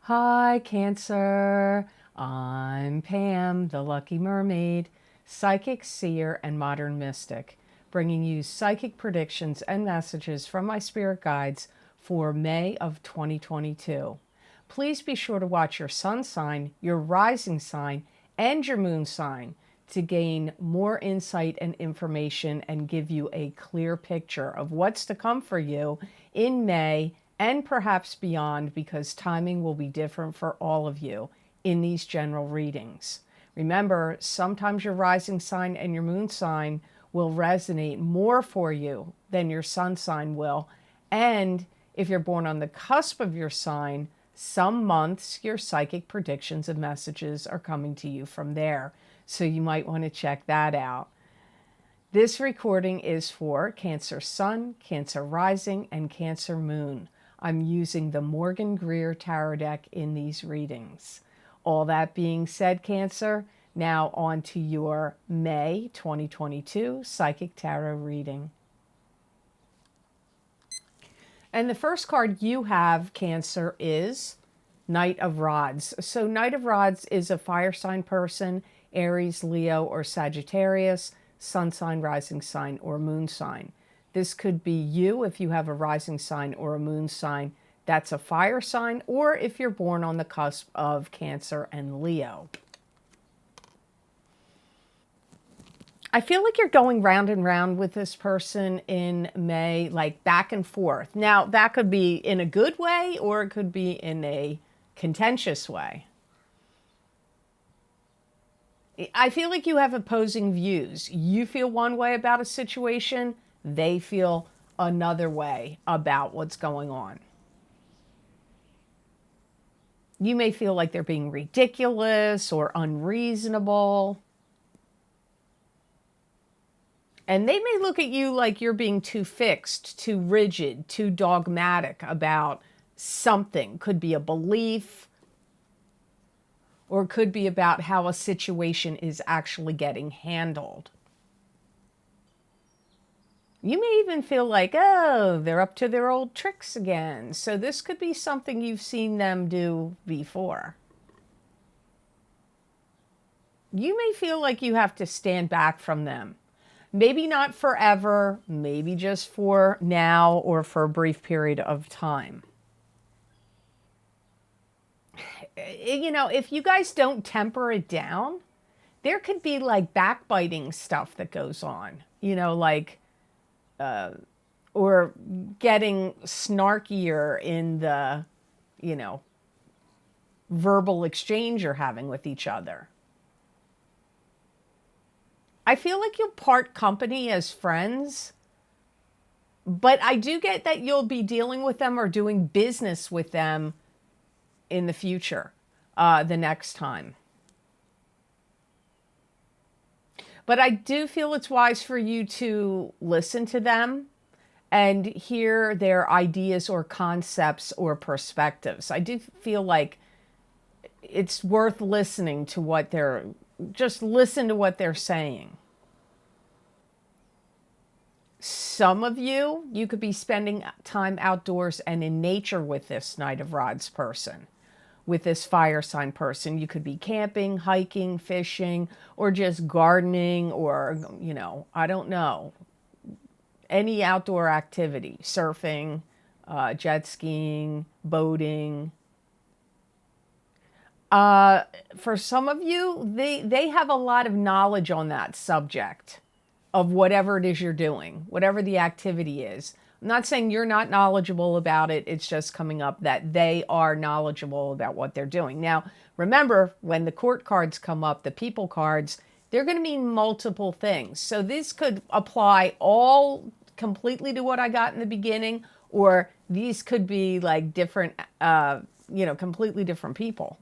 Hi, Cancer. I'm Pam, the Lucky Mermaid, psychic, seer, and modern mystic, bringing you psychic predictions and messages from my spirit guides for May of 2022. Please be sure to watch your sun sign, your rising sign, and your moon sign to gain more insight and information and give you a clear picture of what's to come for you in May and perhaps beyond, because timing will be different for all of you in these general readings. Remember, sometimes your rising sign and your moon sign will resonate more for you than your sun sign will. And if you're born on the cusp of your sign, some months your psychic predictions and messages are coming to you from there. So you might want to check that out. This recording is for Cancer Sun, Cancer Rising, and Cancer Moon. I'm using the Morgan Greer Tarot deck in these readings. All that being said, Cancer, now on to your May 2022 Psychic Tarot reading. And the first card you have, Cancer, is Knight of Rods. So Knight of Rods is a fire sign person, Aries, Leo, or Sagittarius, sun sign, rising sign, or moon sign. This could be you if you have a rising sign or a moon sign that's a fire sign, or if you're born on the cusp of Cancer and Leo. I feel like you're going round and round with this person in May, like back and forth. Now, that could be in a good way, or it could be in a contentious way. I feel like you have opposing views. You feel one way about a situation, they feel another way about what's going on. You may feel like they're being ridiculous or unreasonable. And they may look at you like you're being too fixed, too rigid, too dogmatic about something. Could be a belief, or it could be about how a situation is actually getting handled. You may even feel like, oh, they're up to their old tricks again. So this could be something you've seen them do before. You may feel like you have to stand back from them. Maybe not forever, maybe just for now or for a brief period of time. You know, if you guys don't temper it down, there could be like backbiting stuff that goes on, you know, like, or getting snarkier in the, you know, verbal exchange you're having with each other. I feel like you'll part company as friends, but I do get that you'll be dealing with them or doing business with them in the future, the next time. But I do feel it's wise for you to listen to them and hear their ideas or concepts or perspectives. I do feel like it's worth listening to what just listen to what they're saying. Some of you could be spending time outdoors and in nature with this Knight of Rods person. With this fire sign person, you could be camping, hiking, fishing, or just gardening, or, you know, I don't know, any outdoor activity, surfing, jet skiing, boating. For some of you, they have a lot of knowledge on that subject of whatever it is you're doing, whatever the activity is. I'm not saying you're not knowledgeable about it. It's just coming up that they are knowledgeable about what they're doing. Now, remember, when the court cards come up, the people cards, they're going to mean multiple things. So this could apply all completely to what I got in the beginning, or these could be like different, you know, completely different people.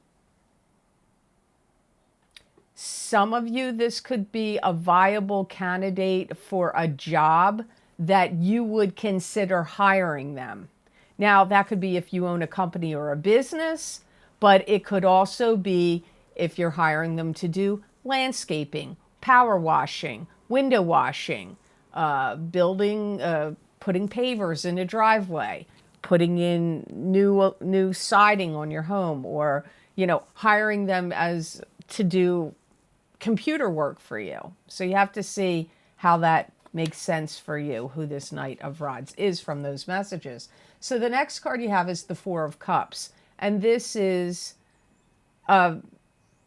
Some of you, this could be a viable candidate for a job that you would consider hiring them. Now, that could be if you own a company or a business, but it could also be if you're hiring them to do landscaping, power washing, window washing, building, putting pavers in a driveway, putting in new siding on your home, or, you know, hiring them as to do computer work for you. So you have to see how that makes sense for you, who this Knight of Rods is from those messages. So the next card you have is the Four of Cups. And this is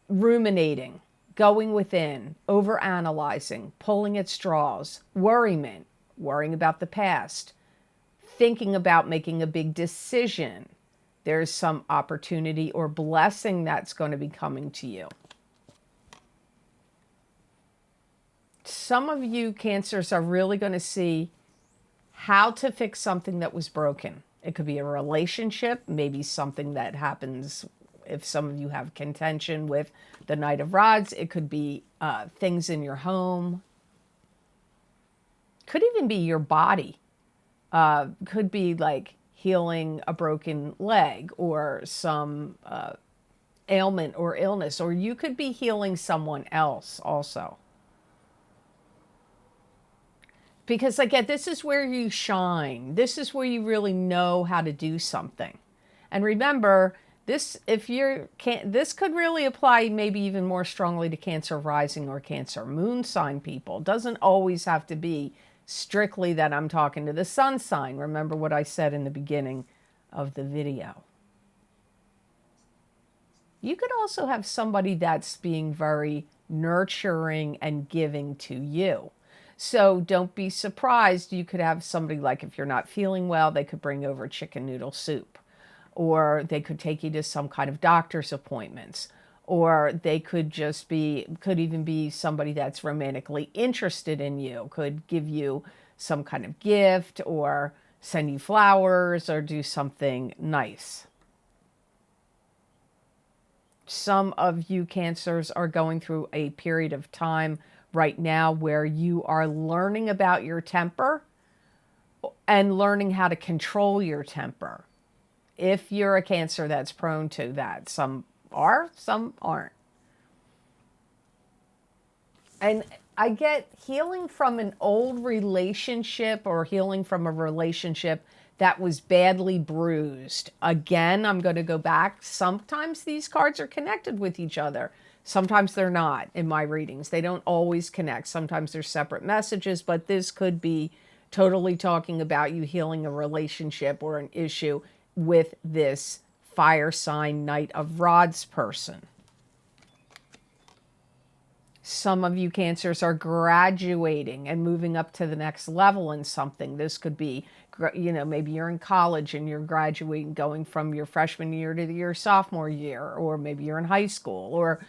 ruminating, going within, overanalyzing, pulling at straws, worrying about the past, thinking about making a big decision. There's some opportunity or blessing that's going to be coming to you. Some of you Cancers are really going to see how to fix something that was broken. It could be a relationship, maybe something that happens if some of you have contention with the Knight of Rods. It could be things in your home. Could even be your body. Could be like healing a broken leg or some ailment or illness. Or you could be healing someone else also. Because again, this is where you shine. This is where you really know how to do something. And remember, this could really apply maybe even more strongly to Cancer rising or Cancer moon sign people. It doesn't always have to be strictly that I'm talking to the sun sign. Remember what I said in the beginning of the video. You could also have somebody that's being very nurturing and giving to you. So don't be surprised. You could have somebody, like if you're not feeling well, they could bring over chicken noodle soup, or they could take you to some kind of doctor's appointments, or they could just be, could even be somebody that's romantically interested in you, could give you some kind of gift or send you flowers or do something nice. Some of you Cancers are going through a period of time right now where you are learning about your temper and learning how to control your temper. If you're a Cancer that's prone to that, some are, some aren't. And I get healing from an old relationship or healing from a relationship that was badly bruised. Again, I'm going to go back. Sometimes these cards are connected with each other. Sometimes they're not in my readings. They don't always connect. Sometimes they're separate messages, but this could be totally talking about you healing a relationship or an issue with this fire sign Knight of Rods person. Some of you Cancers are graduating and moving up to the next level in something. This could be, you know, maybe you're in college and you're graduating, going from your freshman year to your sophomore year, or maybe you're in high school or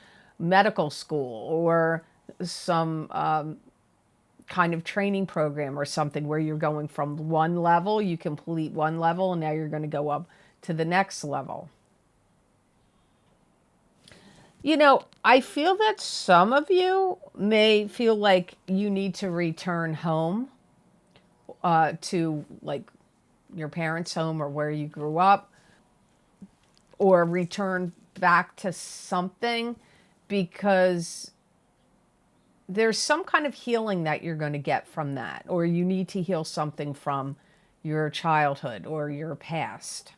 medical school, or some kind of training program or something where you're going from one level, you complete one level, and now you're going to go up to the next level. You know, I feel that some of you may feel like you need to return home to like your parents' home or where you grew up, or return back to something, because there's some kind of healing that you're going to get from that, or you need to heal something from your childhood or your past.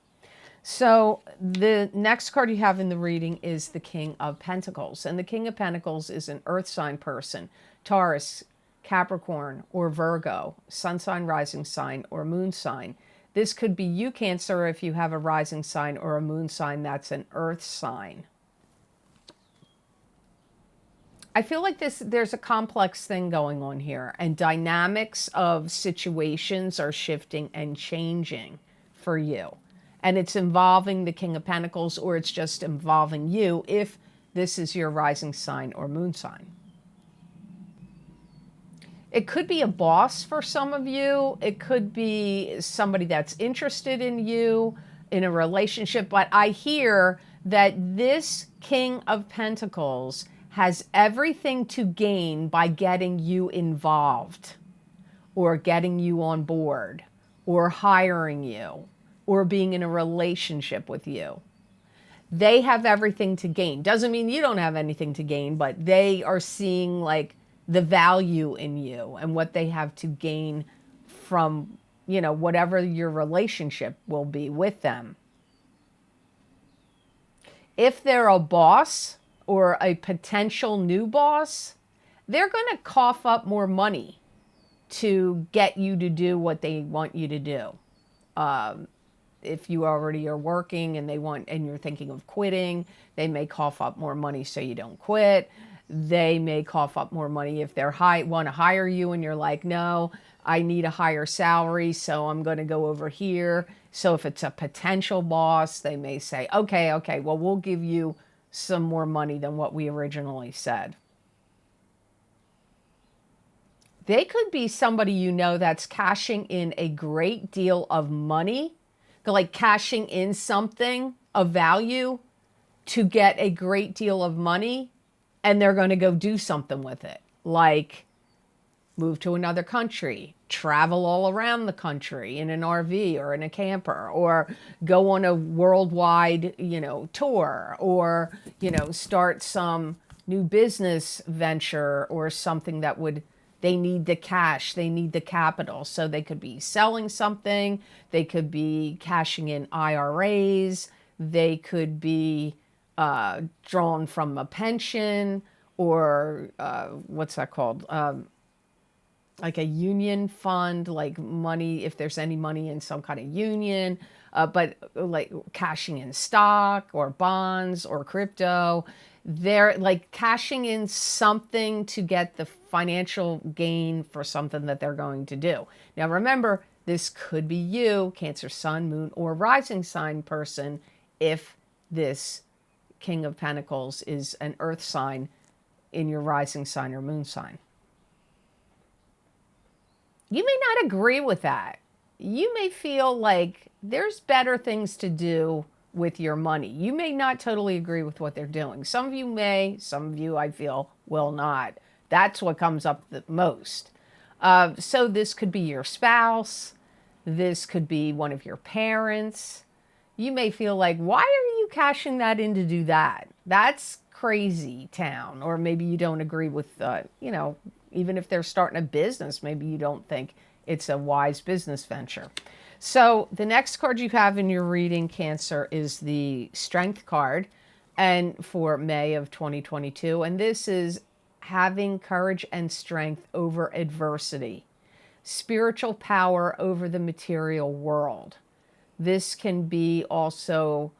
So the next card you have in the reading is the King of Pentacles. And the King of Pentacles is an earth sign person, Taurus, Capricorn, or Virgo, sun sign, rising sign, or moon sign. This could be you, Cancer, if you have a rising sign or a moon sign that's an earth sign. I feel like there's a complex thing going on here, and dynamics of situations are shifting and changing for you. And it's involving the King of Pentacles, or it's just involving you if this is your rising sign or moon sign. It could be a boss for some of you. It could be somebody that's interested in you in a relationship. But I hear that this King of Pentacles has everything to gain by getting you involved, or getting you on board, or hiring you, or being in a relationship with you. They have everything to gain. Doesn't mean you don't have anything to gain, but they are seeing like the value in you and what they have to gain from whatever your relationship will be with them. If they're a boss or a potential new boss, they're going to cough up more money to get you to do what they want you to do. If you already are working and you're thinking of quitting, they may cough up more money so you don't quit. They may cough up more money if they're want to hire you and you're like, no, I need a higher salary, so I'm going to go over here. So if it's a potential boss, they may say, okay, well, we'll give you some more money than what we originally said. They could be somebody that's cashing in a great deal of money, like cashing in something of value to get a great deal of money, and they're going to go do something with it, like move to another country, travel all around the country in an RV or in a camper, or go on a worldwide, tour, or, start some new business venture or something that they need the cash, they need the capital. So they could be selling something, they could be cashing in IRAs, they could be drawn from a pension, or what's that called? Like a union fund, like money, if there's any money in some kind of union, but like cashing in stock or bonds or crypto. They're like cashing in something to get the financial gain for something that they're going to do. Now remember, this could be you, Cancer, Sun, Moon, or Rising sign person, if this King of Pentacles is an earth sign in your rising sign or moon sign. You may not agree with that. You may feel like there's better things to do with your money. You may not totally agree with what they're doing. Some of you may, some of you, I feel, will not. That's what comes up the most. So this could be your spouse. This could be one of your parents. You may feel like, why are you cashing that in to do that? That's crazy town. Or maybe you don't agree with, even if they're starting a business, maybe you don't think it's a wise business venture. So the next card you have in your reading, Cancer, is the Strength card, and for May of 2022. And this is having courage and strength over adversity, spiritual power over the material world. This can be also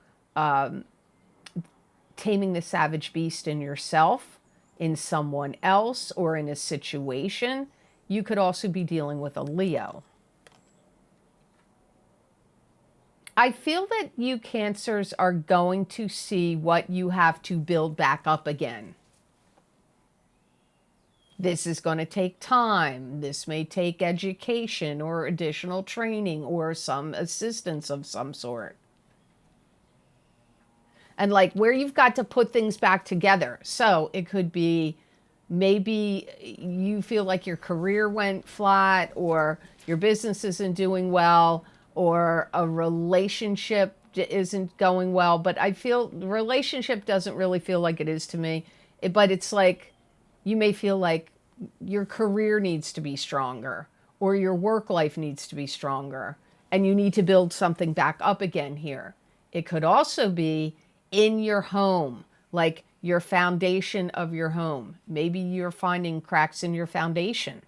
taming the savage beast in yourself, in someone else, or in a situation. You could also be dealing with a Leo. I feel that you Cancers are going to see what you have to build back up again. This is going to take time. This may take education or additional training or some assistance of some sort. And like where you've got to put things back together. So it could be maybe you feel like your career went flat, or your business isn't doing well, or a relationship isn't going well. But I feel the relationship doesn't really feel like it is to me. But it's like you may feel like your career needs to be stronger, or your work life needs to be stronger, and you need to build something back up again here. It could also be in your home, like your foundation of your home. Maybe you're finding cracks in your foundation,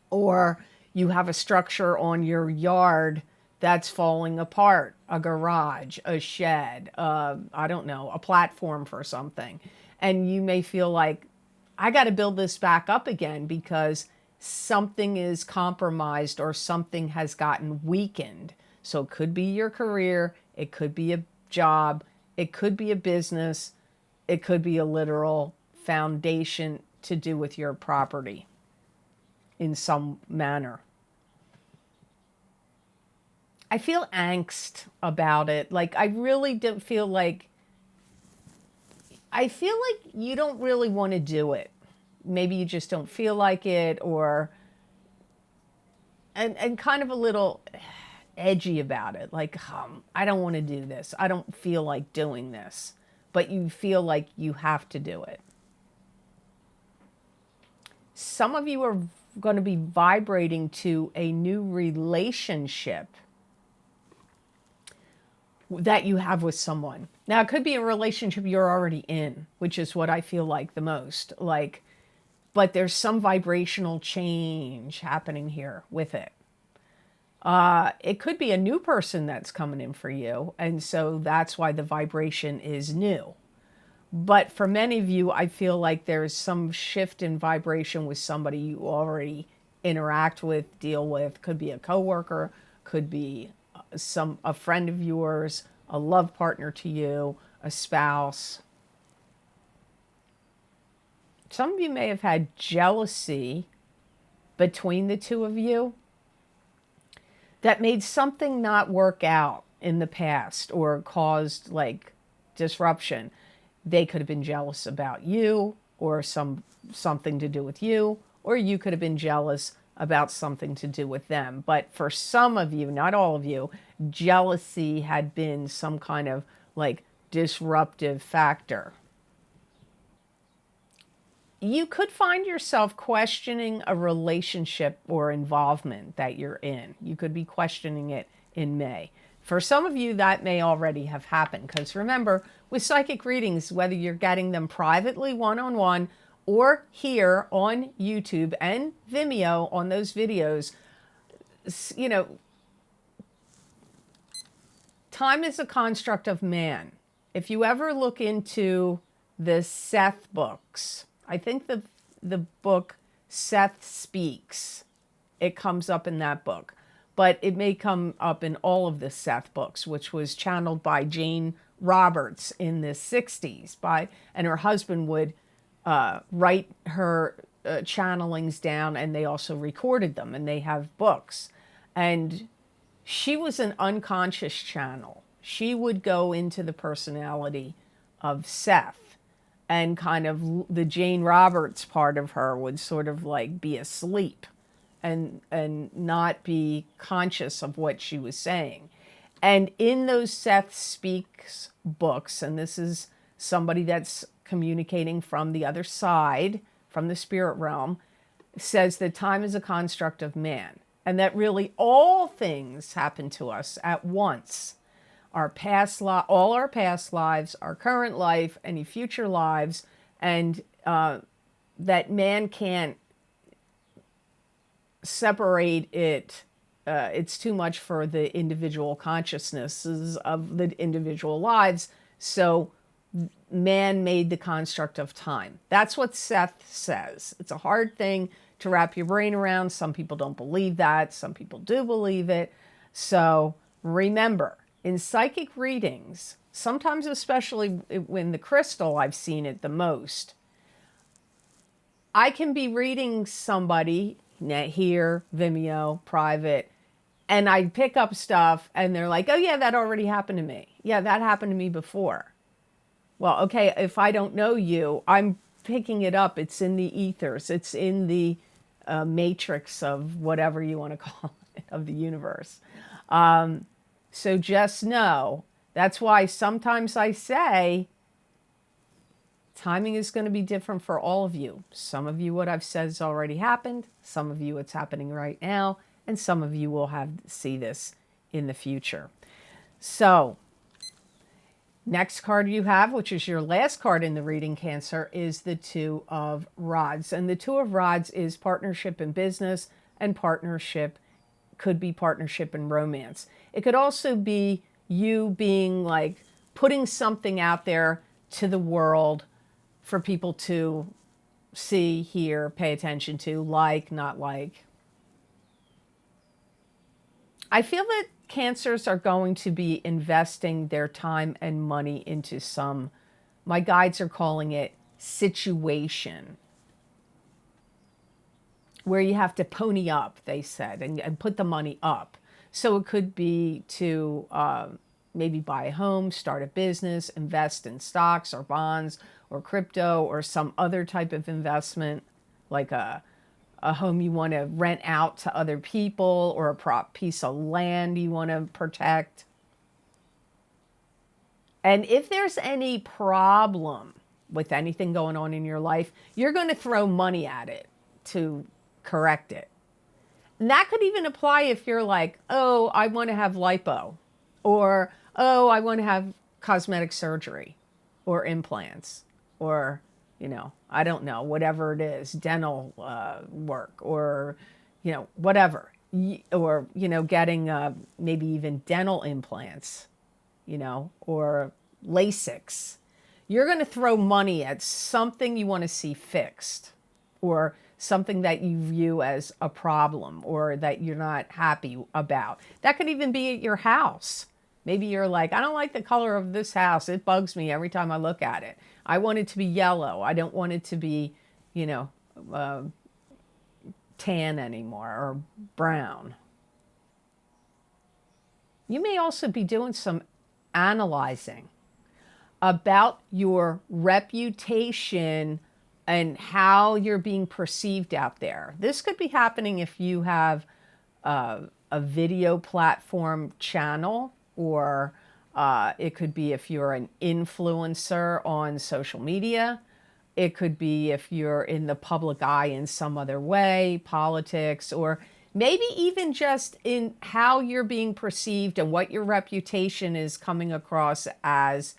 or you have a structure on your yard that's falling apart, a garage, a shed, I don't know, a platform for something. And you may feel like, I got to build this back up again because something is compromised or something has gotten weakened. So it could be your career, it could be a job, it could be a business, it could be a literal foundation to do with your property in some manner. I feel angst about it. Like I really don't feel like, I feel like you don't really want to do it. Maybe you just don't feel like it, or and kind of a little edgy about it. Like, I don't want to do this. I don't feel like doing this. But you feel like you have to do it. Some of you are going to be vibrating to a new relationship that you have with someone. Now, it could be a relationship you're already in, which is what I feel like the most. Like, but there's some vibrational change happening here with it. It could be a new person that's coming in for you, and so that's why the vibration is new. But for many of you, I feel like there's some shift in vibration with somebody you already interact with, deal with. Could be a coworker, could be a friend of yours, a love partner to you, a spouse. Some of you may have had jealousy between the two of you that made something not work out in the past or caused like disruption. They could have been jealous about you or something to do with you, or you could have been jealous about something to do with them. But for some of you, not all of you, jealousy had been some kind of like disruptive factor. You could find yourself questioning a relationship or involvement that you're in. You could be questioning it in May. For some of you, that may already have happened, because remember, with psychic readings, whether you're getting them privately, one-on-one, or here on YouTube and Vimeo on those videos, you know, time is a construct of man. If you ever look into the Seth books, I think the book Seth Speaks, it comes up in that book. But it may come up in all of the Seth books, which was channeled by Jane Roberts in the 60s. And her husband would write her channelings down, and they also recorded them, and they have books. And she was an unconscious channel. She would go into the personality of Seth, and kind of the Jane Roberts part of her would sort of like be asleep and not be conscious of what she was saying. And in those Seth Speaks books, and this is somebody that's communicating from the other side, from the spirit realm, says that time is a construct of man, and that really all things happen to us at once. Our past all our past lives, our current life, any future lives, and that man can't separate it. It's too much for the individual consciousnesses of the individual lives. So man made the construct of time. That's what Seth says. It's a hard thing to wrap your brain around. Some people don't believe that. Some people do believe it. So remember, in psychic readings, sometimes especially when the crystal, I've seen it the most, I can be reading somebody here, Vimeo, private, and I pick up stuff and they're like, oh yeah, that already happened to me. Yeah, that happened to me before. Well, okay, if I don't know you, I'm picking it up. It's in the ethers. It's in the matrix of whatever you want to call it, of the universe. So just know, that's why sometimes I say timing is going to be different for all of you. Some of you, what I've said has already happened. Some of you, it's happening right now. And some of you will see this in the future. So, next card you have, which is your last card in the reading, Cancer, is the Two of Rods. And the Two of Rods is partnership in business, and partnership could be partnership in romance. It could also be you being like putting something out there to the world for people to see, hear, pay attention to, like, not like. I feel that Cancers are going to be investing their time and money into some, my guides are calling it situation, where you have to pony up, they said, and put the money up. So it could be to maybe buy a home, start a business, invest in stocks or bonds or crypto or some other type of investment, like a home you want to rent out to other people, or a piece of land you want to protect. And if there's any problem with anything going on in your life, you're going to throw money at it to correct it. And that could even apply if you're like, oh, I want to have lipo, or, oh, I want to have cosmetic surgery or implants, or, I don't know, whatever it is, dental work, or, whatever, or, getting maybe even dental implants, or LASIX. You're going to throw money at something you want to see fixed, or something that you view as a problem, or that you're not happy about. That could even be at your house. Maybe you're like, I don't like the color of this house. It bugs me every time I look at it. I want it to be yellow. I don't want it to be, tan anymore, or brown. You may also be doing some analyzing about your reputation and how you're being perceived out there. This could be happening if you have a video platform channel, or it could be if you're an influencer on social media. It could be if you're in the public eye in some other way, politics, or maybe even just in how you're being perceived and what your reputation is coming across as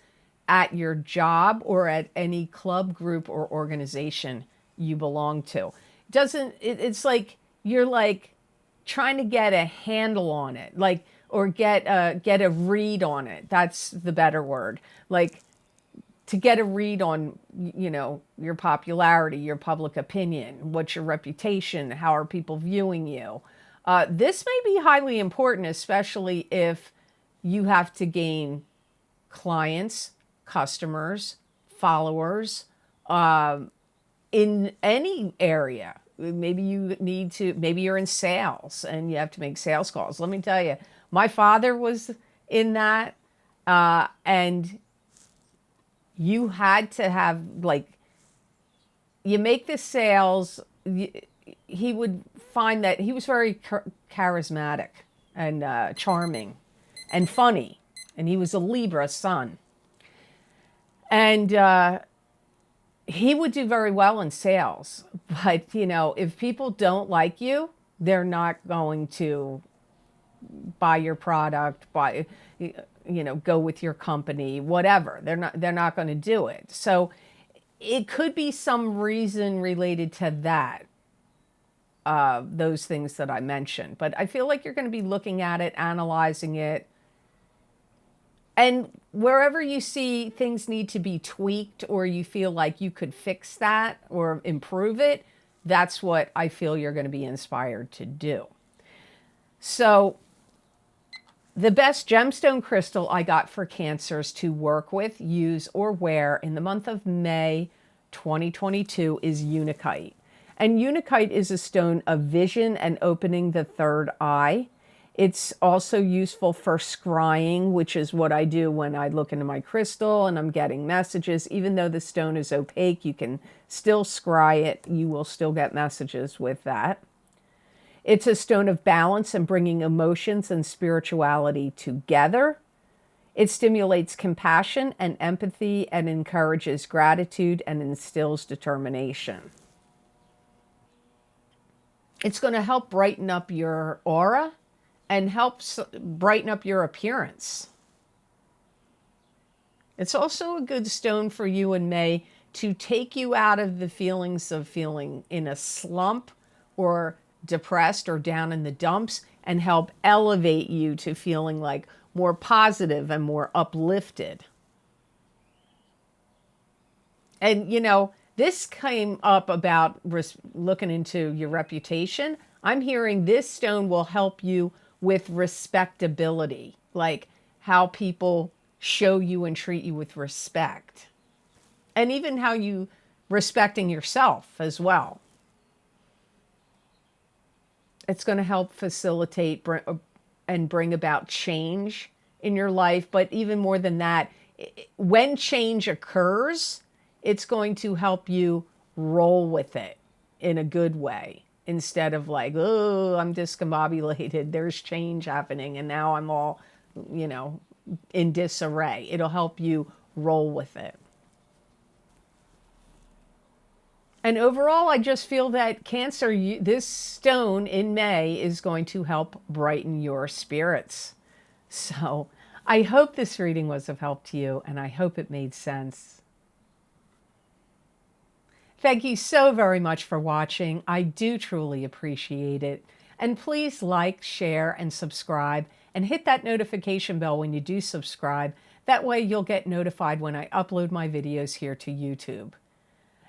at your job, or at any club, group, or organization you belong to. It's like you're like trying to get a handle on it, like, or get a read on it. That's the better word. Like, to get a read on, your popularity, your public opinion, what's your reputation, how are people viewing you. This may be highly important, especially if you have to gain clients, customers, followers, in any area. Maybe you're in sales and you have to make sales calls. Let me tell you, my father was in that, and you had to have, like, you make the sales. He would find that he was very charismatic and charming and funny, and he was a Libra sun. And he would do very well in sales. But, if people don't like you, they're not going to buy your product, go with your company, whatever. They're not going to do it. So it could be some reason related to that, those things that I mentioned. But I feel like you're going to be looking at it, analyzing it. And wherever you see things need to be tweaked, or you feel like you could fix that or improve it, that's what I feel you're going to be inspired to do. So the best gemstone crystal I got for Cancers to work with, use, or wear in the month of May 2022 is Unakite. And Unakite is a stone of vision and opening the third eye. It's also useful for scrying, which is what I do when I look into my crystal and I'm getting messages. Even though the stone is opaque, you can still scry it. You will still get messages with that. It's a stone of balance and bringing emotions and spirituality together. It stimulates compassion and empathy and encourages gratitude and instills determination. It's going to help brighten up your aura and helps brighten up your appearance. It's also a good stone for you in May to take you out of the feelings of feeling in a slump or depressed or down in the dumps, and help elevate you to feeling like more positive and more uplifted. And, this came up about looking into your reputation. I'm hearing this stone will help you with respectability, like how people show you and treat you with respect. And even how you respecting yourself as well. It's going to help facilitate and bring about change in your life. But even more than that, when change occurs, it's going to help you roll with it in a good way. Instead of like, oh, I'm discombobulated, there's change happening, and now I'm all, in disarray. It'll help you roll with it. And overall, I just feel that Cancer, this stone in May is going to help brighten your spirits. So I hope this reading was of help to you, and I hope it made sense. Thank you so very much for watching. I do truly appreciate it. And please like, share, and subscribe, and hit that notification bell when you do subscribe. That way you'll get notified when I upload my videos here to YouTube.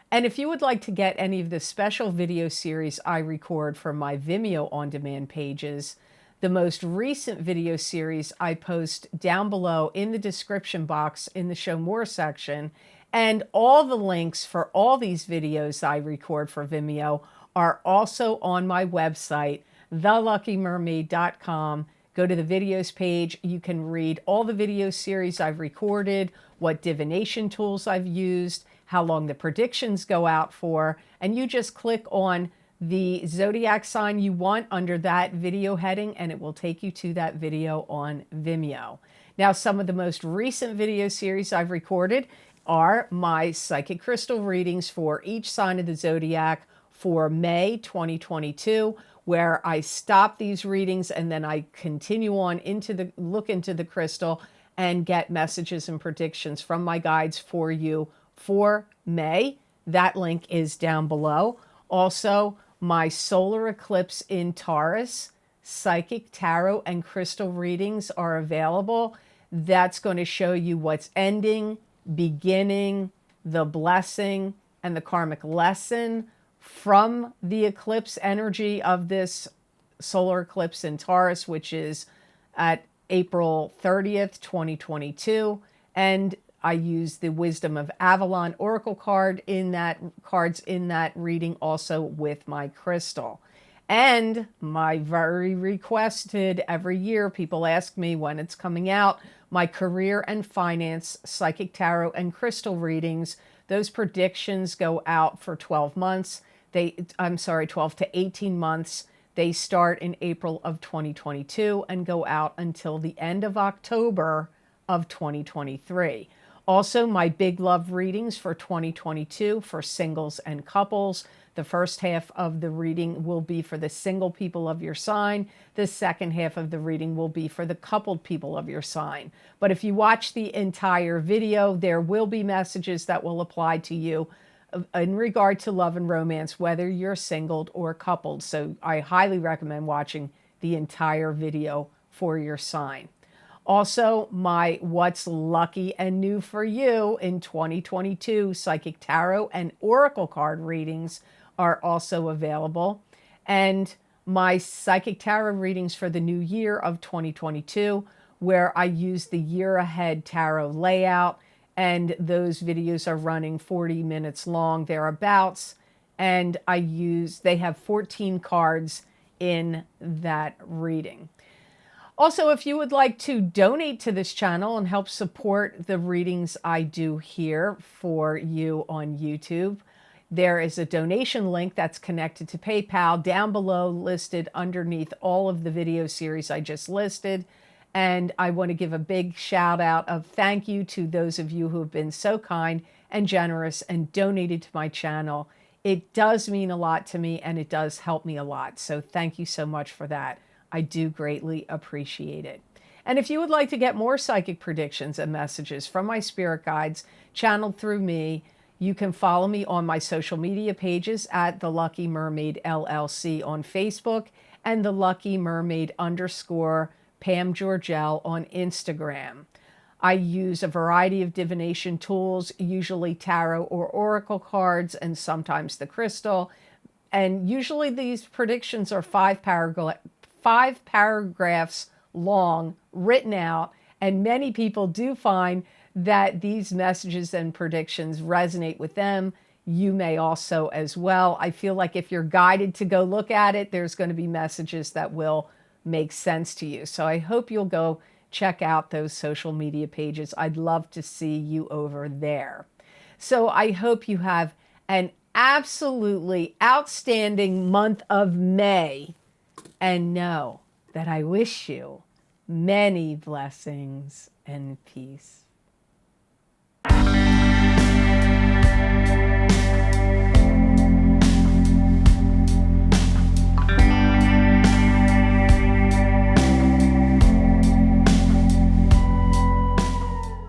And if you would like to get any of the special video series I record for my Vimeo on-demand pages, the most recent video series I post down below in the description box in the Show More section, and all the links for all these videos I record for Vimeo are also on my website, theluckymermaid.com. Go to the videos page. You can read all the video series I've recorded, what divination tools I've used, how long the predictions go out for, and you just click on the zodiac sign you want under that video heading, and it will take you to that video on Vimeo. Now, some of the most recent video series I've recorded are my psychic crystal readings for each sign of the zodiac for May 2022, where I stop these readings and then I continue on look into the crystal and get messages and predictions from my guides for you for May. That link is down below. Also, my solar eclipse in Taurus psychic tarot and crystal readings are available. That's going to show you what's ending, beginning, the blessing, and the karmic lesson from the eclipse energy of this solar eclipse in Taurus, which is at April 30th, 2022. And I use the Wisdom of Avalon Oracle cards in that reading also with my crystal. And my very requested, every year people ask me when it's coming out, my career and finance psychic tarot and crystal readings. Those predictions go out for 12 months. 12 to 18 months. They start in April of 2022 and go out until the end of October of 2023. Also, my Big Love readings for 2022 for singles and couples. The first half of the reading will be for the single people of your sign. The second half of the reading will be for the coupled people of your sign. But if you watch the entire video, there will be messages that will apply to you in regard to love and romance, whether you're singled or coupled. So I highly recommend watching the entire video for your sign. Also, my What's Lucky and New for You in 2022 Psychic Tarot and Oracle card readings are also available. And my Psychic Tarot readings for the new year of 2022, where I use the year ahead tarot layout. And those videos are running 40 minutes long, thereabouts. And they have 14 cards in that reading. Also, if you would like to donate to this channel and help support the readings I do here for you on YouTube, there is a donation link that's connected to PayPal down below, listed underneath all of the video series I just listed. And I want to give a big shout out of thank you to those of you who have been so kind and generous and donated to my channel. It does mean a lot to me and it does help me a lot. So thank you so much for that. I do greatly appreciate it. And if you would like to get more psychic predictions and messages from my spirit guides channeled through me, you can follow me on my social media pages at The Lucky Mermaid LLC on Facebook and The Lucky Mermaid _ Pam Georgel on Instagram. I use a variety of divination tools, usually tarot or oracle cards, and sometimes the crystal. And usually these predictions are five paragraphs long, written out, and many people do find that these messages and predictions resonate with them. You may also as well. I feel like if you're guided to go look at it, there's going to be messages that will make sense to you. So I hope you'll go check out those social media pages. I'd love to see you over there. So I hope you have an absolutely outstanding month of May, and know that I wish you many blessings and peace.